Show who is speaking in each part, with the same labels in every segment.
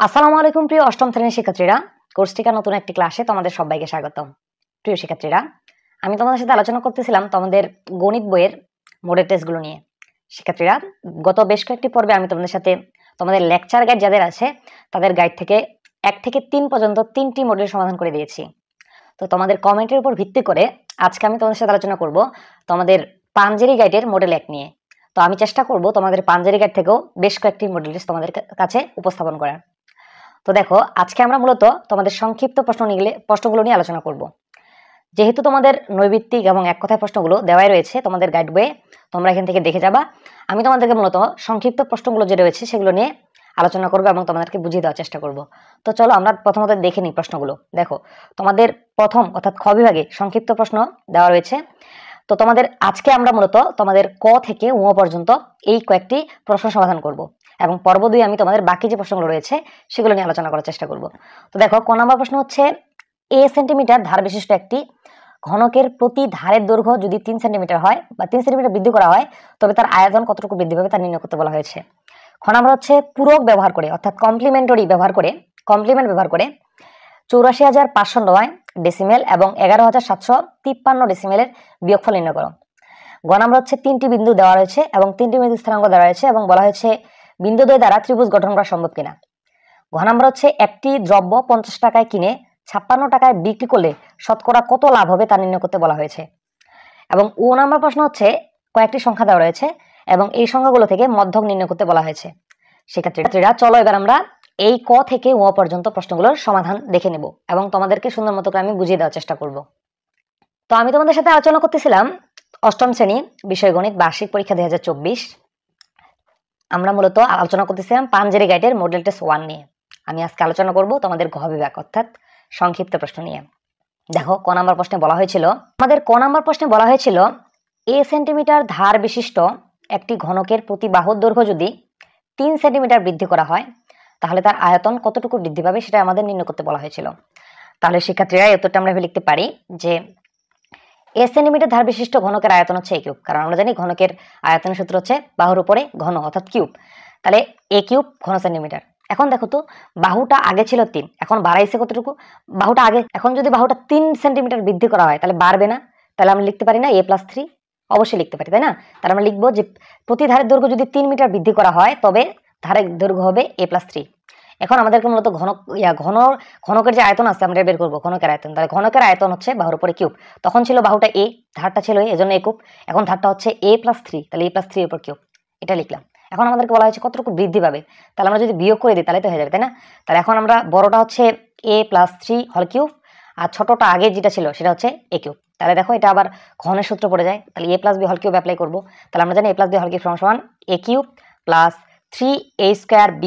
Speaker 1: আসসালামু আলাইকুম প্রিয় অষ্টম শ্রেণীর শিক্ষার্থীরা, কোর্স টিকার নতুন একটি ক্লাসে তোমাদের সবাইকে স্বাগতম। প্রিয় শিক্ষার্থীরা, আমি তোমাদের সাথে আলোচনা করতেছিলাম তোমাদের গণিত বইয়ের মডেল টেস্টগুলো নিয়ে। শিক্ষার্থীরা, গত বেশ কয়েকটি পর্বে আমি তোমাদের সাথে তোমাদের লেকচার গাইড যাদের আছে তাদের গাইড থেকে 1 থেকে 3 পর্যন্ত 3টি মডেল সমাধান করে দিয়েছি। তো তোমাদের কমেন্টের উপর ভিত্তি করে আজকে আমি তোমাদের সাথে আলোচনা করব তোমাদের পাঞ্জেরি গাইডের মডেল 1 নিয়ে। তো আমি চেষ্টা করব তোমাদের পাঞ্জেরি গাইড থেকেও বেশ কয়েকটি মডেল টেস্ট তোমাদের কাছে উপস্থাপন করার। তো দেখো, আজকে আমরা মূলত তোমাদের সংক্ষিপ্ত প্রশ্নগুলো নিয়ে আলোচনা করব। যেহেতু তোমাদের নৈবিত্তিক এবং এক কথায় প্রশ্নগুলো দেওয়াই রয়েছে তোমাদের গাইড বইয়ে, তোমরা এখান থেকে দেখে যাবা। আমি তোমাদেরকে মূলত সংক্ষিপ্ত প্রশ্নগুলো যে রয়েছে সেগুলো নিয়ে আলোচনা করবো এবং তোমাদেরকে বুঝিয়ে দেওয়ার চেষ্টা করব। তো চলো আমরা প্রথমত দেখে নিই প্রশ্নগুলো। দেখো, তোমাদের প্রথম অর্থাৎ খ বিভাগে সংক্ষিপ্ত প্রশ্ন দেওয়া রয়েছে। তো তোমাদের আজকে আমরা মূলত তোমাদের ক থেকে উ পর্যন্ত এই কয়েকটি প্রশ্ন সমাধান করব এবং পর্ব 2 আমি তোমাদের বাকি যে প্রশ্নগুলো রয়েছে সেগুলো নিয়ে আলোচনা করার চেষ্টা করব। তো দেখো, ক নম্বর প্রশ্ন হচ্ছে, এ সেন্টিমিটার ধার বিশিষ্ট একটি ঘনকের প্রতি ধারের দৈর্ঘ্য যদি 3 সেন্টিমিটার হয় বা 3 সেন্টিমিটার বৃদ্ধি করা হয় তবে তার আয়তন কতটুকু বৃদ্ধি পাবে তা নির্ণয় করতে বলা হয়েছে। খ নম্বর হচ্ছে, পূরক ব্যবহার করে অর্থাৎ কমপ্লিমেন্ট ব্যবহার করে 84,509 ডেসিমেল এবং 11,753 ডেসিমেলের বিয়োগফল নির্ণয় করো। গ নম্বর হচ্ছে, 3টি বিন্দু দেওয়া রয়েছে এবং 3টি বিন্দু স্থানাঙ্ক দেওয়া রয়েছে এবং বলা হয়েছে বিন্দুদ্বয় দ্বারা ত্রিভুজ গঠন করা সম্ভব কিনা। ঘ নম্বর হচ্ছে, একটি দ্রব্য 50 টাকায় কিনে 56 টাকায় বিক্রি করলে শতকরা কত লাভ হবে তা নির্ণয় করতে বলা হয়েছে। এবং ও নম্বর প্রশ্ন হচ্ছে, কয়েকটি সংখ্যা দেওয়া রয়েছে এবং এই সংখ্যাগুলো থেকে মধ্যক নির্ণয় করতে বলা হয়েছে। শিক্ষার্থীরা, চলো এবার আমরা এই ক থেকে ও পর্যন্ত প্রশ্নগুলোর সমাধান দেখে নেব এবং তোমাদেরকে সুন্দর মতো করে আমি বুঝিয়ে দেওয়ার চেষ্টা করব। তো আমি তোমাদের সাথে আলোচনা করতেছিলাম অষ্টম শ্রেণী বিষয় গণিত বার্ষিক পরীক্ষা 2024। আমরা মূলত আলোচনা করতেছিলাম পাঞ্জেরি গাইডের মডেল টেস্ট 1 নিয়ে। আমি আজকে আলোচনা করব তোমাদের ঘ বিভাগ অর্থাৎ সংক্ষিপ্ত প্রশ্ন নিয়ে। দেখো, ক নম্বর প্রশ্নে বলা হয়েছিল এ সেন্টিমিটার ধার বিশিষ্ট একটি ঘনকের প্রতি বাহুর দৈর্ঘ্য যদি 3 সেন্টিমিটার বৃদ্ধি করা হয় তাহলে তার আয়তন কতটুকু বৃদ্ধি পাবে সেটা আমাদের নির্ণয় করতে বলা হয়েছিল। তাহলে শিক্ষার্থীরা, এই উত্তরটা আমরা লিখতে পারি যে এ সেন্টিমিটার ধার বিশিষ্ট ঘনকের আয়তন হচ্ছে এ কিউব, কারণ আমরা জানি ঘনকের আয়তনের সূত্র হচ্ছে বাহুর উপরে ঘন অর্থাৎ কিউব। তাহলে এ কিউব ঘন সেন্টিমিটার। এখন দেখো তো, বাহুটা আগে ছিল 3, এখন বাড়াইছে কতটুকু? বাহুটা আগে, এখন যদি বাহুটা 3 সেন্টিমিটার বৃদ্ধি করা হয় তাহলে বাড়বে না? তাহলে আমরা লিখতে পারি না a+3? অবশ্যই লিখতে পারি, তাই না? তাহলে আমরা লিখবো যে প্রতি ধারের দৈর্ঘ্য যদি 3 মিটার বৃদ্ধি করা হয় তবে ধারের দৈর্ঘ্য হবে a+3। এখন আমাদেরকে মূলত ঘনকের যে আয়তন আছে আমরা বের করবো ঘনকের আয়তন। তাহলে ঘনকের আয়তন হচ্ছে বাহুর উপরে কিউব। তখন ছিল বাহুটা এ, ধারটা ছিল এজন্য এ কিউব। এখন ধারটা হচ্ছে a+3, তাহলে a+3 উপর কিউব, এটা লিখলাম। এখন আমাদেরকে বলা হয়েছে কতটুকু বৃদ্ধি পাবে। তাহলে আমরা যদি বিয়োগ করে দিই তাহলে তো হয়ে যাবে, তাই না? তাহলে এখন আমরা বড়টা হচ্ছে a+3 হোল কিউব আর ছোটটা আগে যেটা ছিল সেটা হচ্ছে এ কিউব। তাহলে দেখো, এটা আবার ঘনের সূত্র পড়ে যায়। তাহলে a+b হোল কিউব অ্যাপ্লাই করবো। তাহলে আমরা জানি a+b হোল কিউব সমান a কিউব plus 3a² b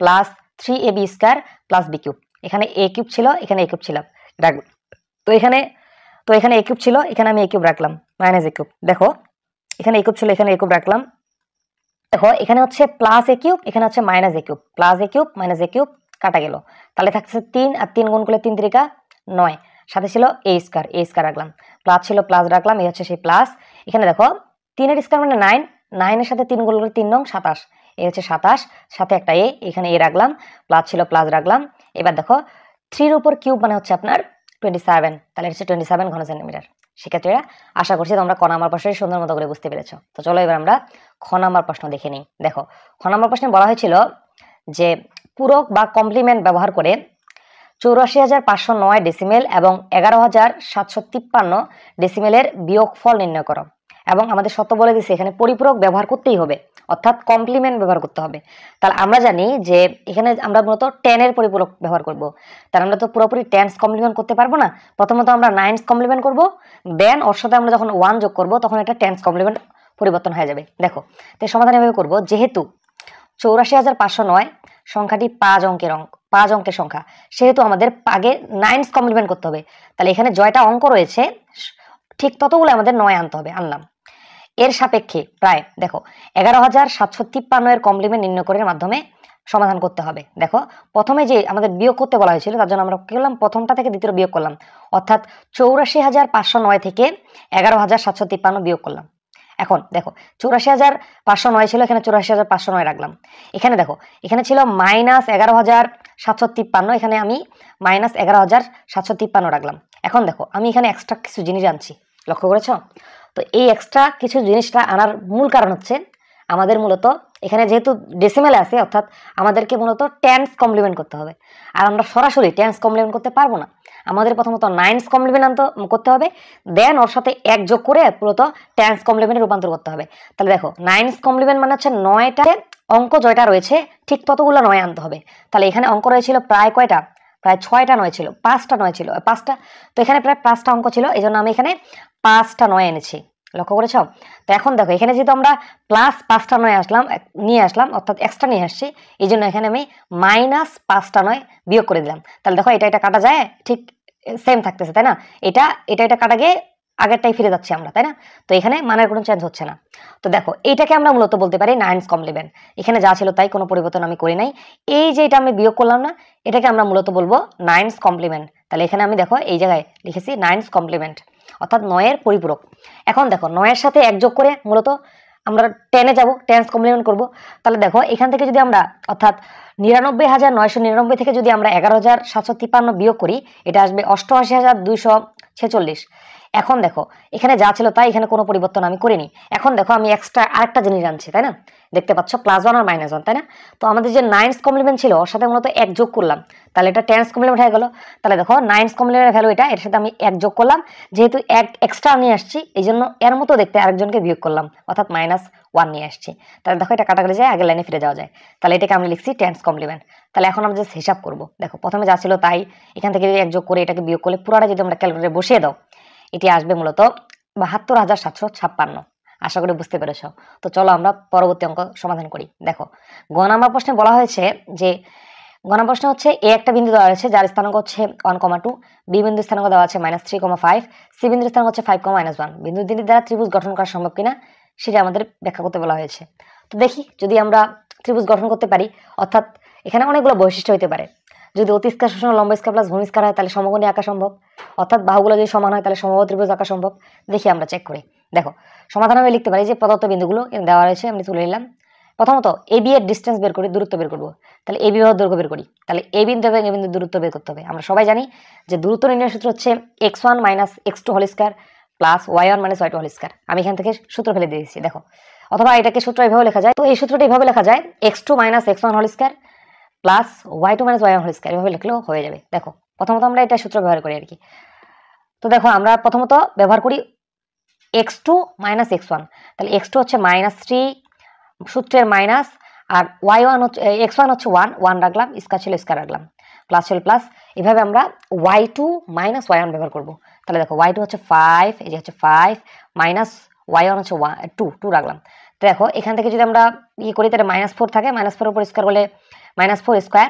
Speaker 1: plus 3ab square plus b cube. এখানে এ কিউব ছিল, এখানে এ কিউব ছিল, তো এখানে এ কিউব ছিল, এখানে আমি এ কিউব রাখলাম মাইনাস এ কিউব। দেখো, এখানে এ কিউব ছিল, এখানে এ কিউব রাখলাম। দেখো, এখানে হচ্ছে প্লাস এ কিউব, এখানে হচ্ছে মাইনাস এ কিউব। প্লাস এ কিউব মাইনাস এ কিউব কাটা গেল, তাহলে থাকছে 3 আর 3 গুণ করলে 3 3 9, সাথে ছিল এ স্কয়ার রাখলাম, প্লাস ছিল প্লাস রাখলাম, এই হচ্ছে সেই প্লাস। এখানে দেখো 3 এর স্কয়ার মানে 9, 9 এর সাথে 3 গুণ করলে 3 নং 27, এই হচ্ছে 27, সাথে একটা এ, এখানে এ রাখলাম, প্লাস ছিল প্লাস রাখলাম। এবার দেখো 3 এর উপর কিউব মানে হচ্ছে আপনার 27, তাহলে হচ্ছে 27 ঘন সেন্টিমিটার। শিক্ষার্থীরা, আশা করছি তোমরা ক নাম্বার প্রশ্নের সুন্দর মতো করে বুঝতে পেরেছো। তো চলো এবার আমরা খ নাম্বার প্রশ্ন দেখে নিই। দেখো, খ নাম্বার প্রশ্নে বলা হয়েছিল যে পূরক বা কমপ্লিমেন্ট ব্যবহার করে 84,509 ডেসিমেল এবং 11,753 ডেসিমেলের বিয়োগফল নির্ণয় করো। এবং আমাদের শর্ত বলে দিচ্ছে এখানে পরিপূরক ব্যবহার করতেই হবে, অর্থাৎ কমপ্লিমেন্ট ব্যবহার করতে হবে। তাহলে আমরা জানি যে এখানে আমরা মূলত 10 এর পরিপূরক ব্যবহার করব। তাহলে আমরা তো পুরোপুরি 10 কমপ্লিমেন্ট করতে পারবো না। প্রথমত আমরা 9 কমপ্লিমেন্ট করব, দেন ওর সাথে আমরা যখন 1 যোগ করব তখন এটা 10 কমপ্লিমেন্ট পরিবর্তন হয়ে যাবে। দেখো, তো সমাধান এভাবে করব, যেহেতু 84,509 সংখ্যাটি 5 অঙ্কের সংখ্যা, সেহেতু আমাদের আগে 9 কমপ্লিমেন্ট করতে হবে। তাহলে এখানে জয়টা অঙ্ক রয়েছে ঠিক ততগুলো আমাদের 9 আনতে হবে, আনলাম। এর সাপেক্ষে প্রায় দেখো 11,753 এর কমপ্লিমেন্ট নির্ণয় করার মাধ্যমে সমাধান করতে হবে। দেখো, প্রথমে যে আমাদের বিয়োগ করতে বলা হয়েছিল তার জন্য আমরা কি করলাম, প্রথমটা থেকে দ্বিতীয় বিয়োগ করলাম, অর্থাৎ 84,509 থেকে 11,753 বিয়োগ করলাম। এখন দেখো, 84,509 ছিল, এখানে 84,509 রাখলাম। এখানে দেখো, এখানে ছিল মাইনাস 11,000 11,753, এখানে আমি -11,753 রাখলাম। এখন দেখো আমি এখানে এক্সট্রা কিছু জিনিস আনছি, লক্ষ্য করেছ? তো এই এক্সট্রা কিছু জিনিসটা আনার মূল কারণ হচ্ছে আমাদের মূলত এখানে যেহেতু ডেসিমেলে আছে, অর্থাৎ আমাদেরকে মূলত টেন্স কমপ্লিমেন্ট করতে হবে। আর আমরা সরাসরি টেন্স কমপ্লিমেন্ট করতে পারবো না, আমাদের প্রথমত নাইনস কমপ্লিমেন্ট করতে হবে, দেন ওর সাথে এক যোগ করে মূলত টেন্স কমপ্লিমেন্টে রূপান্তর করতে হবে। তাহলে দেখো নাইনস কমপ্লিমেন্ট মানে হচ্ছে 9টা অঙ্ক জয়টা রয়েছে ঠিক ততগুলো 9 আনতে হবে। তাহলে এখানে অঙ্ক রয়েছিল প্রায় কয়টা? প্রায় 6টা 9 ছিল, 5টা 9 ছিল, 5টা। তো এখানে প্রায় 5টা অঙ্ক ছিল, এই জন্য আমি এখানে 5টা 9 এনেছি, লক্ষ্য করেছ? তো এখন দেখো এখানে যেহেতু আমরা প্লাস 5টা 9 নিয়ে আসলাম, অর্থাৎ এক্সট্রা নিয়ে আসছি, এই জন্য এখানে আমি -5টা 9 বিয়োগ করে দিলাম। তাহলে দেখো এটা কাটা যায়, ঠিক সেম থাকতেছে, তাই না? এটা কাটা গিয়ে আগেরটাই ফিরে যাচ্ছি আমরা, তাই না? তো এখানে মানের কোনো চেঞ্জ হচ্ছে না। তো দেখো এইটাকে আমরা মূলত বলতে পারি নাইনস কমপ্লিমেন্ট। এখানে যা ছিল তাই, কোনো পরিবর্তন আমি করি নাই। এই যে এটা আমি বিয়োগ করলাম না, এটাকে আমরা মূলত বলবো নাইনস কমপ্লিমেন্ট। তাহলে এখানে আমি দেখো এই জায়গায় লিখেছি নাইনস কমপ্লিমেন্ট, অর্থাৎ 9-এর পরিপূরক। এখন দেখো 9-এর সাথে এক যোগ করে মূলত আমরা 10-এ যাবো, টেন্স কমপ্লিমেন্ট করবো। তাহলে দেখো এখান থেকে যদি আমরা অর্থাৎ 99,999 থেকে যদি আমরা 11,753 বিয়োগ করি, এটা আসবে 88,246। এখন দেখো এখানে যা ছিল তাই, এখানে কোনো পরিবর্তন আমি করিনি। এখন দেখো আমি এক্সট্রা আরেকটা জিনিস জানছি, তাই না? দেখতে পাচ্ছ +1 আর -1, তাই না? তো আমাদের যে নাইনস কমপ্লিমেন্ট ছিল ওর সাথে মূলত এক যোগ করলাম, তাহলে এটা টেন্স কমপ্লিমেন্ট হয়ে গেল। তাহলে দেখো নাইনস কমপ্লিমেন্টের ভ্যালু এটা, এর সাথে আমি এক যোগ করলাম, যেহেতু এক এক্সট্রা নিয়ে আসছি এই জন্য এর মতো দেখতে আরেকজনকে বিয়োগ করলাম, অর্থাৎ -1 নিয়ে আসছি। তাহলে দেখো এটা কাটাকাটি যায়, আগের লাইনে ফিরে যাওয়া যায়। তাহলে এটাকে আমি লিখছি টেন্স কমপ্লিমেন্ট। তাহলে এখন আমরা জাস্ট হিসাব করবো। দেখো প্রথমে যা ছিল তাই, এখান থেকে এক যোগ করে এটাকে বিয়োগ করলে পুরোটা যদি আমরা ক্যালকুলেটরে বসিয়ে দাও, এটি আসবে মূলত 72,756। আশা করি বুঝতে পেরেছ। তো চলো আমরা পরবর্তী অঙ্ক সমাধান করি। দেখো গ নাম্বার প্রশ্নে বলা হয়েছে যে গ নাম্বার প্রশ্ন হচ্ছে এ একটা বিন্দু দেওয়া হয়েছে যার স্থানাঙ্ক হচ্ছে 1,2, বি বিন্দুর স্থানাঙ্ক দেওয়া আছে -3,5, সি বিন্দুর স্থানাঙ্ক হচ্ছে 5,-1। বিন্দু দুটি দ্বারা ত্রিভুজ গঠন করা সম্ভব কিনা সেটা আমাদের ব্যাখ্যা করতে বলা হয়েছে। তো দেখি যদি আমরা ত্রিভুজ গঠন করতে পারি, অর্থাৎ এখানে অনেকগুলো বৈশিষ্ট্য হতে পারে। যদি অতি স্কয়ার শোষণ লম্ব স্কয়ার প্লাস ভূমি স্কয়ার হয় তাহলে সমকোণী আঁকা সম্ভব, অর্থাৎ বাহুগুলো যদি সমান হয় তাহলে সমবাহু ত্রিভুজ আঁকা সম্ভব। দেখি আমরা চেক করি। দেখো সমাধান আমি লিখতে পারি যে প্রদত্ত বিন্দুগুলো দেওয়া রয়েছে, আমি তুলে নিলাম। প্রথমত এ বি এর ডিস্টেন্স বের করি, দূরত্ব বের করবো। তাহলে এ বি বাহুর দৈর্ঘ্য বের করি, তাহলে এ বিন্দু এবং এ বিন্দুর দূরত্ব বের করতে হবে। আমরা সবাই জানি যে দূরত্ব নির্ণয়ের সূত্র হচ্ছে x1 - x2 whole square plus y1 - y2 whole square. আমি এখান থেকে সূত্র ফেলে দিয়েছি, দেখো। অথবা এটাকে সূত্র এইভাবে লেখা যায়, তো এই সূত্রটা এইভাবে লেখা যায় x2 - x1 whole square plus y2 - y1 whole square, এভাবে লিখলেও হয়ে যাবে। দেখো প্রথমত আমরা এটা সূত্র ব্যবহার করি আর কি। তো দেখো আমরা প্রথমত ব্যবহার করি x2 - x1, তাহলে x2 হচ্ছে -3 সূত্রের মাইনাস, আর y1 হচ্ছে x1 হচ্ছে 1 রাখলাম, স্কয়ার ছিল স্কয়ার রাখলাম, প্লাস ছিল প্লাস। এভাবে আমরা y2 - y1 ব্যবহার করব। তাহলে দেখো y2 হচ্ছে 5, এই যে হচ্ছে 5 মাইনাস y1 হচ্ছে 2 রাখলাম। তো দেখো এখান থেকে যদি আমরা করি তাহলে -4 থাকে, -4 উপর স্কয়ার করলে -4 স্কয়ার,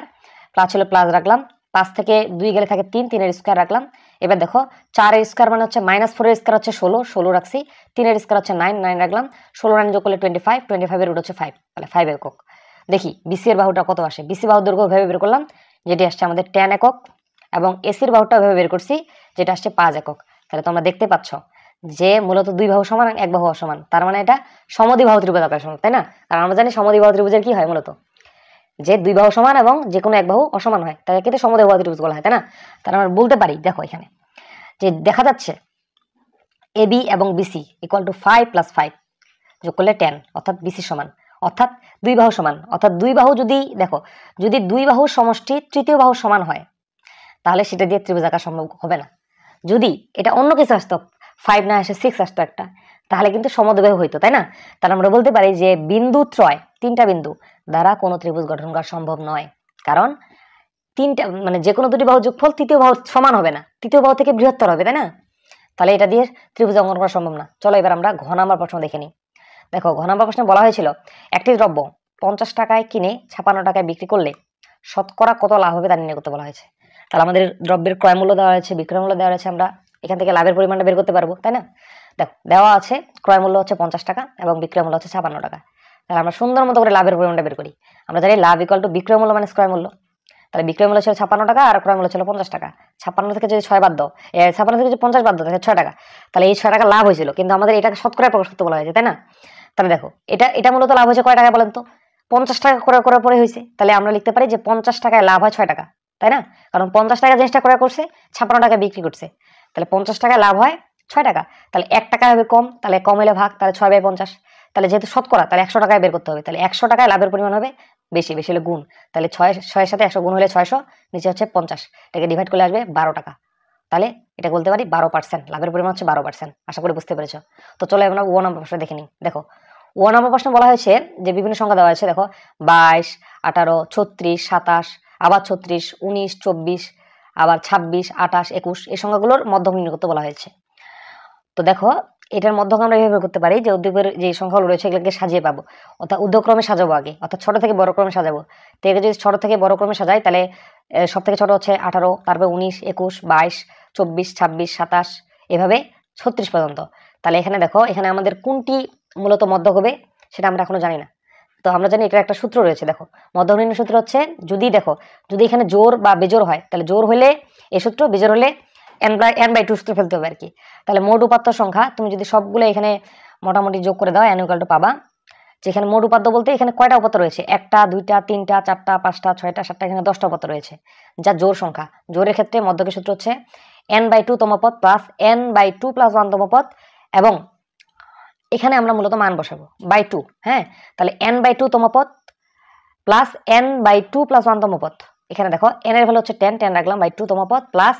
Speaker 1: প্লাস ছিল প্লাস রাখলাম, 5 থেকে 2 গেলে থাকে 3, 3 এর স্কয়ার রাখলাম। এবার দেখো 4 এর স্কয়ার মানে হচ্ছে -4 এর স্কয়ার হচ্ছে 16 রাখছি, 3 এর স্কয়ার হচ্ছে 9 রাখলাম, 16 9 যোগ করলে 25 এর রুট হচ্ছে 5, তাহলে 5 একক। দেখি বিসি এর বাহুটা কত আসে। বিসি বাহুর দৈর্ঘ্য ভেবে বের করলাম, যেটি আসছে আমাদের 10 একক, এবং এসির বাহুটা ভেবে বের করছি, যেটা আসছে 5 একক। তাহলে তোমরা দেখতে পাচ্ছ যে মূলত দুই বাহু সমান এক বাহু অসমান, তার মানে এটা সমদ্বিবাহু ত্রিভুজ আকার সম্ভব, তাই না? কারণ আমরা জানি সমদ্বিবাহু ত্রিভুজের কি হয়, মূলত যে দুই বাহু সমান এবং যে কোনো এক বাহু অসমান হয় তাকে কিন্তু সমদ্বিবাহু ত্রিভুজ বলা হয়, তাই না? তাহলে আমরা বলতে পারি, দেখো এখানে যে দেখা যাচ্ছে এবি এবং বিসি ইকুয়াল টু 5 + 5 যোগ করলে 10, অর্থাৎ বিসি সমান, অর্থাৎ দুই বাহু সমান, অর্থাৎ দুই বাহু যদি দেখো যদি দুই বাহুর সমষ্টি তৃতীয় বাহু সমান হয় তাহলে সেটা দিয়ে ত্রিভুজ আঁকা সম্ভব হবে না। যদি এটা অন্য কিছু আসতো, 5 না আসে 6 আসতো একটা, তাহলে কিন্তু সমদ্বিবাহু হইতো, তাই না? তাহলে আমরা বলতে পারি যে বিন্দু ত্রয়, 3টা বিন্দু দ্বারা কোনো ত্রিভুজ গঠন করা সম্ভব নয়, কারণ 3টা মানে যে কোনো দুটি বাহু যোগফল তৃতীয় বাহু সমান হবে না, তৃতীয় বাহু থেকে বৃহত্তর হবে, তাই না? তাহলে এটা দিয়ে ত্রিভুজ অঙ্কন করা সম্ভব না। চলো এবার আমরা ঘ নাম্বার প্রশ্ন দেখে নিই। দেখো ঘ নাম্বার প্রশ্নে বলা হয়েছিল একটি দ্রব্য 50 টাকায় কিনে 56 টাকায় বিক্রি করলে শতকরা কত লাভ হবে তা নির্ণয় করতে বলা হয়েছে। তাহলে আমাদের দ্রব্যের ক্রয় মূল্য দেওয়া হয়েছে, বিক্রয় মূল্য দেওয়া হয়েছে, আমরা এখান থেকে লাভের পরিমাণটা বের করতে পারবো, তাই না? দেখো দেওয়া আছে ক্রয় মূল্য হচ্ছে 50 টাকা এবং বিক্রয় মূল্য হচ্ছে 56 টাকা। তাহলে আমরা সুন্দর মতো করে লাভের পরিমাণটা বের করি। আমরা জানি লাভ ইকুয়াল টু বিক্রয় মূল্য মানে ক্রয় মূল্য। তাহলে বিক্রয় মূল্য ছিল 56 টাকা আর ক্রয় মূল্য ছিল 50 টাকা। 56 থেকে যদি 6 বাদ দাও, 56 থেকে যদি 50 বাদ দাও তাহলে 6 টাকা। তাহলে এই 6 টাকা লাভ হয়েছিল, কিন্তু আমাদের এটাকে শতকরা প্রকাশ করতে বলা হয়েছে, তাই না? তাহলে দেখো এটা মূলত লাভ হয়েছে কয় টাকা বলেন তো? 50 টাকা করে করার পরে হয়েছে, তাহলে আমরা লিখতে পারি যে 50 টাকায় লাভ হয় 6 টাকা, তাই না? কারণ 50 টাকা জিনিসটা ক্রয় করছে, 56 টাকা বিক্রি করছে, তাহলে 50 টাকায় লাভ হয় 6 টাকা। তাহলে 1 টাকা হবে কম, তাহলে কম হলে ভাগ, তাহলে 6/50। তাহলে যেহেতু শতকরা, তাহলে 100 টাকায় বের করতে হবে, তাহলে 100 টাকায় লাভের পরিমাণ হবে বেশি, বেশি হলে গুণ, তাহলে 6 এর সাথে 100 গুণ হলে 600, নিচে হচ্ছে 50, এটাকে ডিভাইড করলে আসবে 12 টাকা। তাহলে এটা বলতে পারি 12%, লাভের পরিমাণ হচ্ছে 12%। আশা করি বুঝতে পেরেছ। তো চলো আমরা ও নম্বর প্রশ্ন দেখে নিই। দেখো ও নম্বর প্রশ্ন বলা হয়েছে যে বিভিন্ন সংখ্যা দেওয়া হয়েছে, দেখো 22, 18, 36, 27, আবার 36, 19, 24, আবার 26, 28, 21 এই সংখ্যাগুলোর মধ্যক নির্ণয় করতে বলা হয়েছে। তো দেখো এটার মধ্যক আমরা এইভাবে করতে পারি যে উদ্যোগের যে সংখ্যাগুলো রয়েছে এগুলোকে সাজিয়ে পাবো, অর্থাৎ উদ্যোগক্রমে সাজাবো আগে, অর্থাৎ ছোট থেকে বড় ক্রমে সাজাবো। তো একে যদি ছোট থেকে বড় ক্রমে সাজাই তাহলে সব থেকে ছোট হচ্ছে 18, তারপরে 19, 21, 22, 24, 26, 27 এভাবে 36 পর্যন্ত। তাহলে এখানে দেখো এখানে আমাদের কোনটি মূলত মধ্যক হবে সেটা আমরা এখনো জানি না। তো আমরা জানি এটার একটা সূত্র রয়েছে, দেখো মধ্যক নির্ণয় সূত্র হচ্ছে যদি এখানে জোর বা বেজোর হয় তাহলে জোর হলে এই সূত্র, বেজোর হলে n/2 সূত্র ফেলতে হবে আর কি। তাহলে মোট উপাত্ত সংখ্যা তুমি যদি সবগুলো এখানে মোটামুটি যোগ করে দাও n = পাবা যেখানে মোট উপাত্ত বলতে এখানে কয়টা উপাত্ত রয়েছে, 1টা 2টা 3টা 4টা 5টা 6টা 7টা, এখানে 10টা উপাত্ত রয়েছে যা জোর সংখ্যা। জোরের ক্ষেত্রে মধ্যকের সূত্র হচ্ছে n/2 তম পদ প্লাস n/2 + 1 তম পদ, এবং এখানে আমরা মূলত মান বসাবো /2। হ্যাঁ, তাহলে n/2 তম পদ প্লাস n/2 + 1 তম পদ। এখানে দেখো n এর ভ্যালু হচ্ছে 10 রাখলাম, 2 তম পদ প্লাস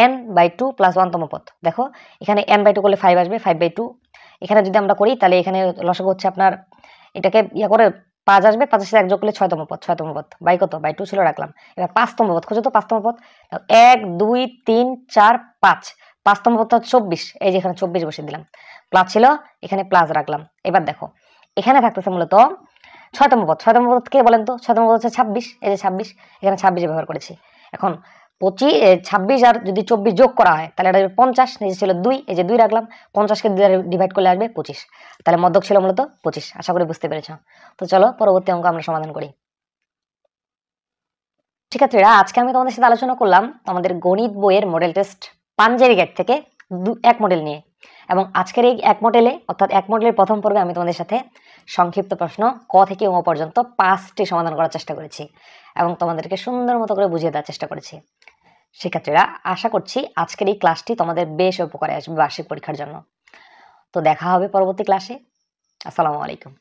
Speaker 1: n/2 + 1 তম পদ। দেখো এখানে n/2 করলে 5 আসবে, 5/2। এখানে যদি আমরা করি তাহলে এখানে লসাগু হচ্ছে আপনার এটাকে করে 5 আসবে, 5 এর সাথে 1 যোগ করলে 6 তম পদ, 6 তম পদ বাই কত, বাই 2 ছিল রাখলাম। এবার 5 তম পদ খুঁজো তো, 5 তম পদ 1 2 3 4 5, 5 তম পদ 24, এই যে এখানে 24 বসিয়ে দিলাম, প্লাস ছিল এখানে প্লাস রাখলাম। এবার দেখো এখানে থাকতেছে মূলত 6 তম পদ। 6 তম পদ কে বলেন তো? 6 তম পদ হচ্ছে 26, এই যে 26, এখানে 26 ব্যবহার করেছি। এখন 26 আর যদি 24 যোগ করা হয় তাহলে এটা 50, নিচে ছিল 2, এই যে 2 রাখলাম, 50কে 2 দ্বারা ডিভাইড করলে আসবে 25, তাহলে মধ্যক ছিল মূলত 25। আশা করি বুঝতে পেরেছ। তো চলো পরবর্তী অঙ্ক আমরা সমাধান করি। শিক্ষার্থীরা আজকে আমি তোমাদের সাথে আলোচনা করলাম তোমাদের গণিত বইয়ের মডেল টেস্ট পাঞ্জেরি গেট থেকে এক মডেল নিয়ে, এবং আজকের এই এক মডেলে অর্থাৎ এক মডেলের প্রথম পর্বে আমি তোমাদের সাথে সংক্ষিপ্ত প্রশ্ন ক থেকে ও পর্যন্ত 5টি সমাধান করার চেষ্টা করেছি এবং তোমাদেরকে সুন্দর মতো করে বুঝিয়ে দেওয়ার চেষ্টা করেছি। শিক্ষার্থীরা আশা করছি আজকের এই ক্লাসটি তোমাদের বেশ উপকারে আসবে বার্ষিক পরীক্ষার জন্য। তো দেখা হবে পরবর্তী ক্লাসে। আসসালামু আলাইকুম।